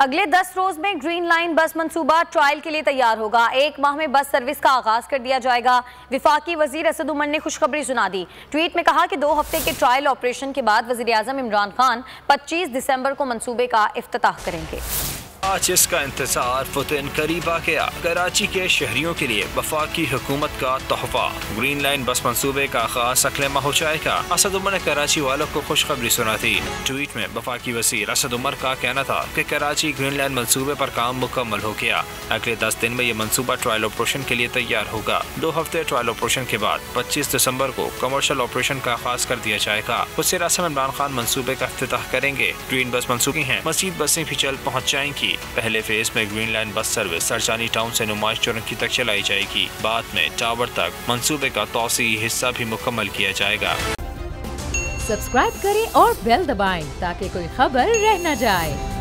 अगले 10 रोज में green line बस मंसूबा ट्रायल के लिए तैयार होगा। 1 माह में बस सर्विस का आगाज कर दिया जाएगा। विफाकी वजीर असद उमर ने खुशखबरी सुना दी। ट्वीट में कहा कि 2 हफ्ते के ट्रायल ऑपरेशन के बाद वजीर आजम इमरान खान 25 दिसंबर को मंसूबे का इफ्तिताह करेंगे। आज इसका इंतजार फुतन करीब आ गया। कराची के शहरियों के लिए वफाकी हुकूमत का तोहफा, ग्रीन लाइन बस मंसूबे का आगाज अगले माह हो जाएगा। असद उमर ने कराची वालों को खुशखबरी सुना थी। ट्वीट में वफाकी वजीर असद उमर का कहना था कि कराची ग्रीन लाइन मंसूबे पर काम मुकम्मल हो गया। अगले 10 दिन में ये मंसूबा ट्रायल ऑपरेशन के लिए तैयार होगा। 2 हफ्ते ट्रायल ऑपरेशन के बाद 25 दिसंबर को कमर्शियल ऑपरेशन का आगाज कर दिया जाएगा। वज़ीर आज़म इमरान खान मंसूबे का इफ्तिताह करेंगे। ग्रीन बस मंसूबी है, मजीद बसें भी जल्द पहुँच जाएंगी। पहले फेज में green line bus service Sarjani town से नुमाइश चौरंगी तक चलाई जाएगी। बाद में टावर तक मंसूबे का तौसीई हिस्सा भी मुकम्मल किया जाएगा। सब्सक्राइब करें और बेल दबाएं ताकि कोई खबर रह न जाए।